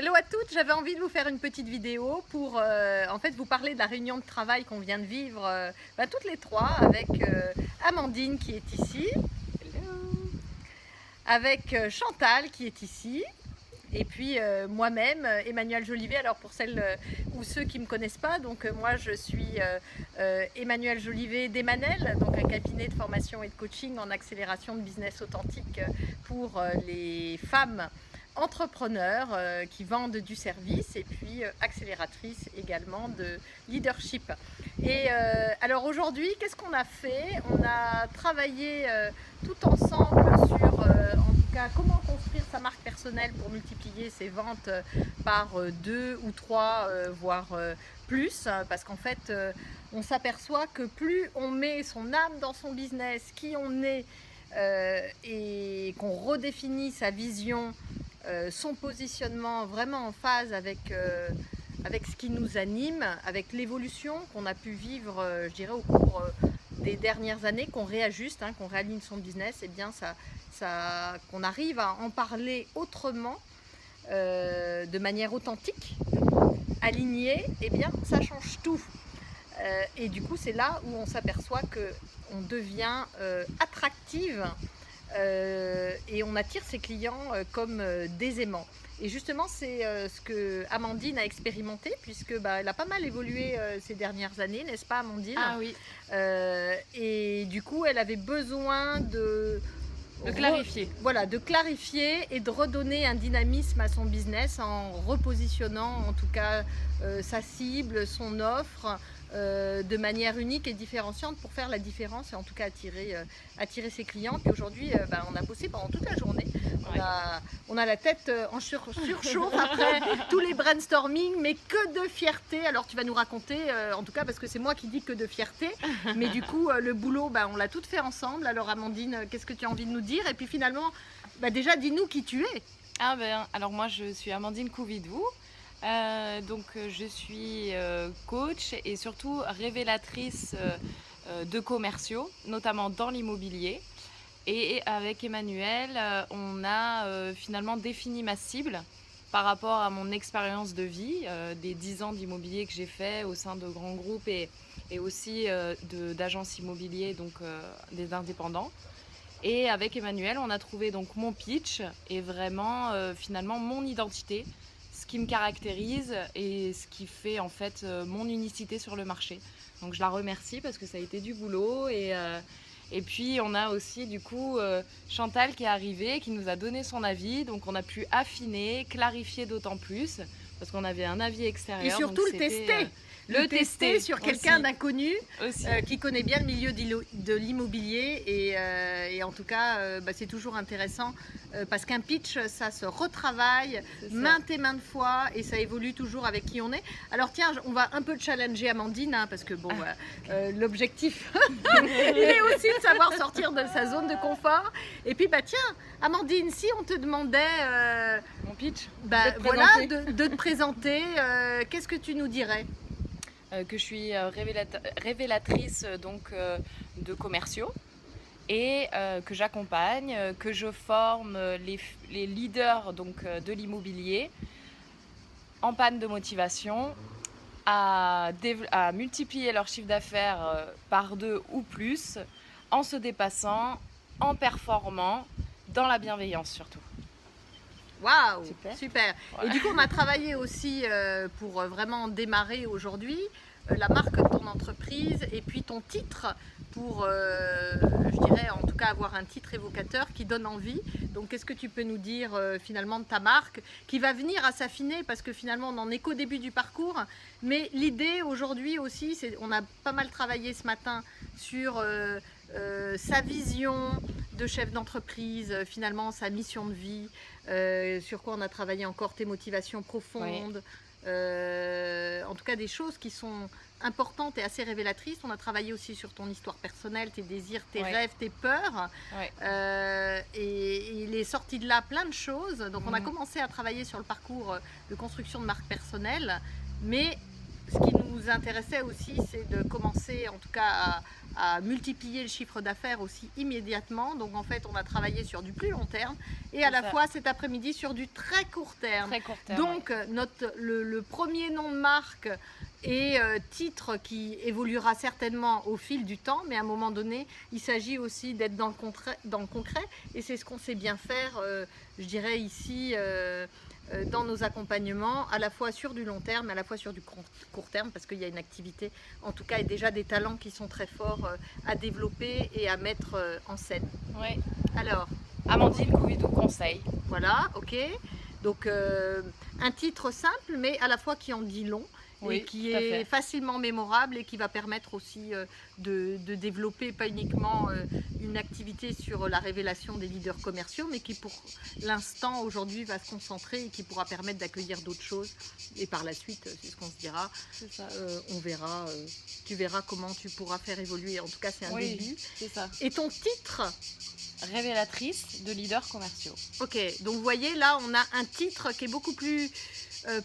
Hello à toutes, j'avais envie de vous faire une petite vidéo pour en fait vous parler de la réunion de travail qu'on vient de vivre toutes les trois avec Amandine qui est ici, hello, avec Chantal qui est ici et puis moi-même, Emmanuelle Jolivet. Alors pour celles ou ceux qui ne me connaissent pas, donc moi je suis Emmanuelle Jolivet d'Emanel, donc un cabinet de formation et de coaching en accélération de business authentique pour les femmes entrepreneurs qui vendent du service et puis accélératrices également de leadership. Et alors aujourd'hui, qu'est-ce qu'on a fait? On a travaillé tout ensemble sur en tout cas comment construire sa marque personnelle pour multiplier ses ventes par 2 ou 3 voire plus, parce qu'en fait on s'aperçoit que plus on met son âme dans son business, qui on est et qu'on redéfinit sa vision, son positionnement vraiment en phase avec ce qui nous anime, avec l'évolution qu'on a pu vivre, je dirais, au cours des dernières années, qu'on réajuste, qu'on réaligne son business, et bien qu'on arrive à en parler autrement, de manière authentique, alignée, et bien ça change tout. Et du coup, c'est là où on s'aperçoit qu'on devient attractive et on attire ses clients comme des aimants. Et justement, c'est ce que Amandine a expérimenté, puisque elle a pas mal évolué ces dernières années, n'est-ce pas, Amandine? Ah oui. Et du coup, elle avait besoin de clarifier. Voilà, de clarifier et de redonner un dynamisme à son business en repositionnant en tout cas sa cible, son offre de manière unique et différenciante pour faire la différence et en tout cas attirer ses clients. Puis aujourd'hui, on a bossé pendant toute la journée. On a la tête en surchauffe après tous les brainstorming, mais que de fierté. Alors tu vas nous raconter, en tout cas parce que c'est moi qui dis que de fierté, mais du coup le boulot, on l'a tout fait ensemble. Alors Amandine, qu'est-ce que tu as envie de nous dire? Et puis finalement, déjà dis-nous qui tu es. Alors moi je suis Amandine Couvidou, donc je suis coach et surtout révélatrice de commerciaux, notamment dans l'immobilier. Et avec Emmanuelle, on a finalement défini ma cible par rapport à mon expérience de vie, des 10 ans d'immobilier que j'ai fait au sein de grands groupes et aussi d'agences immobilières, donc des indépendants. Et avec Emmanuelle, on a trouvé donc mon pitch et vraiment finalement mon identité, ce qui me caractérise et ce qui fait en fait mon unicité sur le marché. Donc je la remercie parce que ça a été du boulot et puis on a aussi du coup Chantal qui est arrivée, qui nous a donné son avis, donc on a pu affiner, clarifier d'autant plus parce qu'on avait un avis extérieur. Et surtout donc le tester. Le tester sur quelqu'un d'inconnu qui connaît bien le milieu de l'immobilier et en tout cas c'est toujours intéressant parce qu'un pitch ça se retravaille maintes et maintes fois et ça évolue toujours avec qui on est. Alors tiens, on va un peu challenger Amandine parce que l'objectif il est aussi de savoir sortir de sa zone de confort. Et puis tiens Amandine, si on te demandait mon pitch, de te présenter, qu'est-ce que tu nous dirais? Que je suis révélatrice donc de commerciaux et que j'accompagne, que je forme les leaders donc de l'immobilier en panne de motivation à multiplier leur chiffre d'affaires par 2 ou plus en se dépassant, en performant, dans la bienveillance surtout. Waouh, super. Et du coup, on a travaillé aussi pour vraiment démarrer aujourd'hui la marque de ton entreprise et puis ton titre pour, je dirais, en tout cas avoir un titre évocateur qui donne envie. Donc, qu'est-ce que tu peux nous dire finalement de ta marque qui va venir à s'affiner parce que finalement, on n'en est qu'au début du parcours. Mais l'idée aujourd'hui aussi, on a pas mal travaillé ce matin sur sa vision de chef d'entreprise, finalement sa mission de vie, sur quoi on a travaillé encore tes motivations profondes, en tout cas des choses qui sont importantes et assez révélatrices. On a travaillé aussi sur ton histoire personnelle, tes désirs, tes rêves, tes peurs, et il est sorti de là plein de choses. Donc on a commencé à travailler sur le parcours de construction de marque personnelle, mais ce qui nous nous intéressait aussi, c'est de commencer en tout cas à multiplier le chiffre d'affaires aussi immédiatement. Donc en fait, on a travaillé sur du plus long terme et à la fois cet après-midi sur du très court terme. Très court terme. Donc le premier nom de marque et titre qui évoluera certainement au fil du temps, mais à un moment donné, il s'agit aussi d'être dans le concret et c'est ce qu'on sait bien faire, je dirais ici, dans nos accompagnements, à la fois sur du long terme, à la fois sur du court terme, parce qu'il y a une activité, en tout cas, et déjà des talents qui sont très forts à développer et à mettre en scène. Oui. Alors, Amandine Couvidou conseil. Voilà, ok. Donc un titre simple, mais à la fois qui en dit long. Oui, et qui est facilement mémorable et qui va permettre aussi de développer pas uniquement une activité sur la révélation des leaders commerciaux, mais qui pour l'instant aujourd'hui va se concentrer et qui pourra permettre d'accueillir d'autres choses. Et par la suite, c'est ce qu'on se dira, on verra, tu verras comment tu pourras faire évoluer. En tout cas, c'est un début. C'est ça. Et ton titre ? Révélatrice de leaders commerciaux. Ok, donc vous voyez là, on a un titre qui est beaucoup plus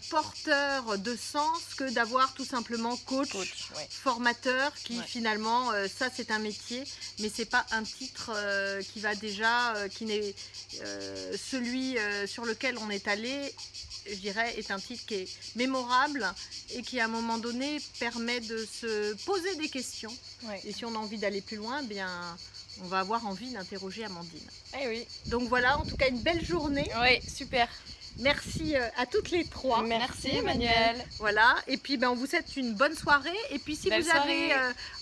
porteur de sens que d'avoir tout simplement coach formateur qui finalement ça c'est un métier mais c'est pas un titre qui va déjà qui n'est celui sur lequel on est allé, je dirais, est un titre qui est mémorable et qui à un moment donné permet de se poser des questions et si on a envie d'aller plus loin, bien on va avoir envie d'interroger Amandine. Eh oui. Donc voilà, en tout cas une belle journée. Oui, super. Merci à toutes les trois. Merci Emmanuelle. Voilà, et puis on vous souhaite une bonne soirée. Et puis si vous avez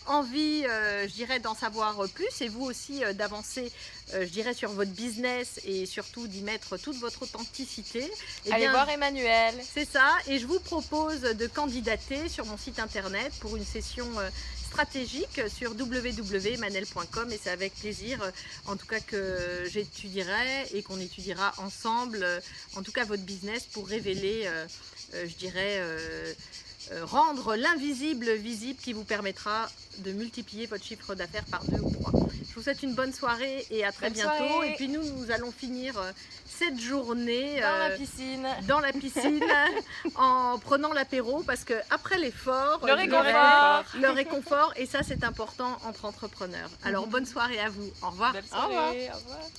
envie, je dirais, d'en savoir plus et vous aussi d'avancer, je dirais, sur votre business et surtout d'y mettre toute votre authenticité. Allez voir Emmanuelle. C'est ça, et je vous propose de candidater sur mon site internet pour une session stratégique sur www.manel.com et c'est avec plaisir en tout cas que j'étudierai et qu'on étudiera ensemble en tout cas votre business pour révéler je dirais rendre l'invisible visible qui vous permettra de multiplier votre chiffre d'affaires par 2 ou 3. Je vous souhaite une bonne soirée et à très bientôt. Et puis nous allons finir cette journée dans la piscine en prenant l'apéro parce que après l'effort, le réconfort et ça c'est important entre entrepreneurs. Alors bonne soirée à vous. Au revoir. Belle soirée. Au revoir.